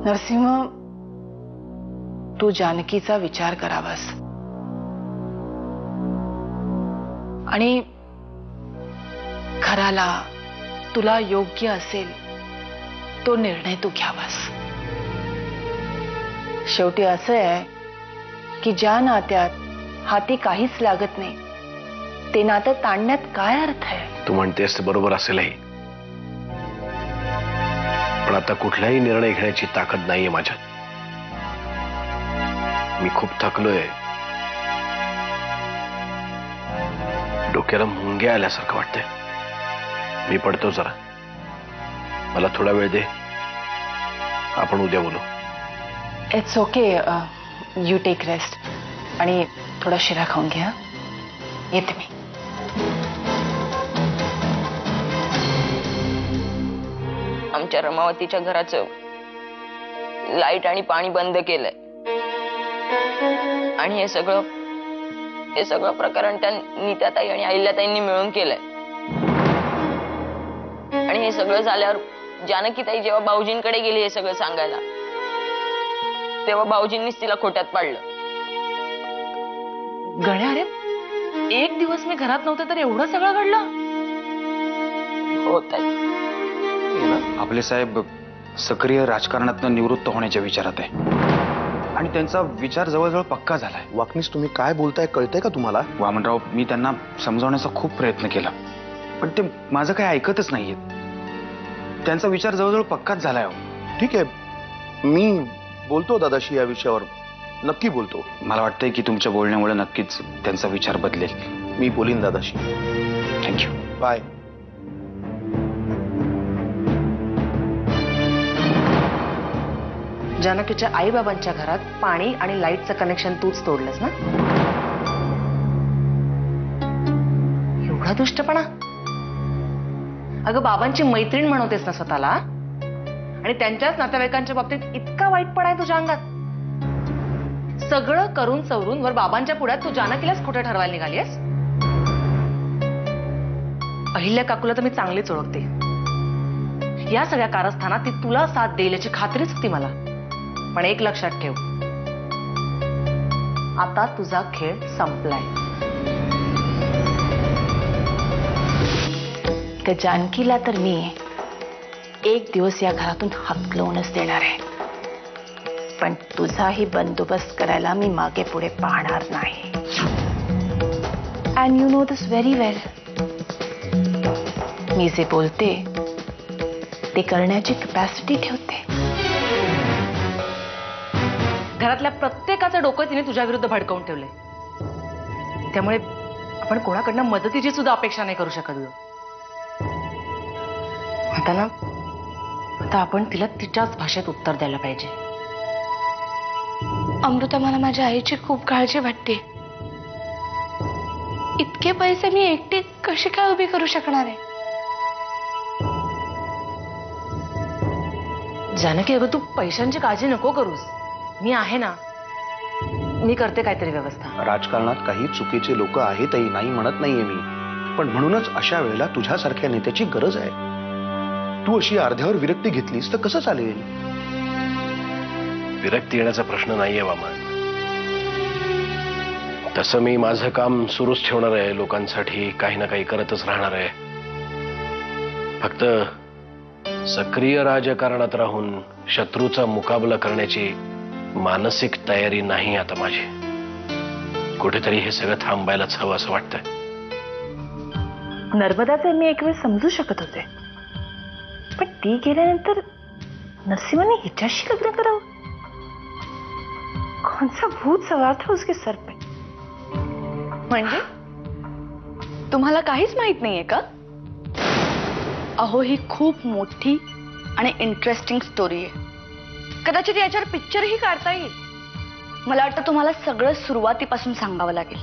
नरसिंह, तू जानकीचा विचार करावास आणि खराला तुला योग्य असेल तो निर्णय तू घ्यावास। शेवटी असं आहे की ज्या नात्यात हाती काहीच लागत नाही ते नातं ताणण्यात काय अर्थ आहे? तू म्हणतेस ते बरोबर असेलही, पण आता कुठलाही निर्णय घेण्याची ताकद नाहीये माझ्यात। मी खूप थकलोय, डोक्याला मुंग्या आल्यासारखं वाटतंय। मी पडतो जरा, मला थोडा वेळ दे, आपण उद्या बोलू। It's okay, you take rest आणि थोडा शिरा खाऊन घ्या, येते मी। आमच्या रमावतीच्या घराचं लाईट आणि पाणी बंद केलंय आणि हे सगळं प्रकरण त्या नीताताई आणि अहिल्याताईंनी मिळून केलंय। आणि हे सगळं झाल्यावर जानकीताई जेव्हा भाऊजींकडे गेली हे सगळं सांगायला, तेव्हा भाऊजींनीच तिला खोट्यात पाडलं। गण्या, अरे एक दिवस मी घरात नव्हते तर एवढं सगळं घडलं? होत आहे। आपले साहेब सक्रिय राजकारणातून निवृत्त होण्याच्या विचारात आहे आणि त्यांचा विचार जवळजवळ पक्का झालाय। वाकनीस, तुम्ही काय बोलताय कळतंय का तुम्हाला? वामनराव, मी त्यांना समजावण्याचा खूप प्रयत्न केला पण ते माझं काही ऐकतच नाहीयेत। त्यांचा विचार जवळजवळ पक्काच झालाय हो। ठीक आहे, मी बोलतो दादाशी या विषयावर, नक्की बोलतो। मला वाटतंय की तुमच्या बोलण्यामुळे नक्कीच त्यांचा विचार बदलेल। मी बोलीन दादाशी। Thank you, bye. जानकीच्या आई बाबांच्या घरात पाणी आणि लाईटचं कनेक्शन तूच तोडलंस ना? एवढा दुष्टपणा? अगं, बाबांची मैत्रीण म्हणवतेस ना स्वतःला, आणि त्यांच्याच नातेवाईकांच्या बाबतीत इतका वाईटपणा आहे तुझ्या अंगात? सगळं करून सवरून वर बाबांच्या पुढ्यात तू जानकीलाच खोटं ठरवायला निघालीस? अहिल्या काकूला तर मी चांगलीच ओळखते। या सगळ्या कारस्थानात ती तुला साथ देईल याची खात्रीच होती मला। पण एक लक्षात ठेव, आता तुझा खेळ संपलाय। त्या जानकीला तर मी एक दिवस या घरातून हकलवूनच देणार आहे, पण तुझाही बंदोबस्त करायला मी मागे पुढे पाहणार नाही। And you know this very well. मी जे बोलते ते करण्याची कॅपॅसिटी ठेवते। घरातल्या प्रत्येकाचं डोकं तिने तुझ्या विरुद्ध भडकवून ठेवलंय, त्यामुळे आपण कोणाकडनं मदतीची सुद्धा अपेक्षा नाही करू शकत ग। आता आपण तिला तिच्याच भाषेत उत्तर द्यायला पाहिजे। अमृता, मला माझ्या आईची खूप काळजी वाटते। इतके पैसे मी एकटी कशी काय उभी करू शकणार आहे? जानकी, अगं तू पैशांची काळजी नको करूस, मी आहे ना, मी करते काहीतरी व्यवस्था। राजकारणात काही चुकीचे लोक आहेतही, नाही म्हणत नाहीये मी, पण म्हणूनच अशा वेळेला तुझ्यासारख्या नेत्याची गरज आहे। तू अशी अर्ध्यावर विरक्ती घेतलीस तर कसं चालेल? विरक्ती येण्याचा प्रश्न नाहीये वामन। तसं मी माझं काम सुरूच ठेवणार आहे, लोकांसाठी काही ना काही करतच राहणार आहे। फक्त सक्रिय राजकारणात राहून शत्रूचा मुकाबला करण्याची मानसिक तयारी नाही आता माझी। कुठेतरी हे सगळं थांबायलाच हवं असं वाटतंय। नर्मदाचे मी एक वेळ समजू शकत होते, पण ती गेल्यानंतर नसीमाने हिच्याशी लग्न करावं? कोणचा भूत सवार था उसके सर पे? म्हणजे तुम्हाला काहीच माहित नाहीये का? अहो, ही खूप मोठी आणि इंटरेस्टिंग स्टोरी आहे। कदाचित याच्यावर पिक्चरही काढता येईल। मला वाटतं तुम्हाला सगळं सुरुवातीपासून सांगावं लागेल।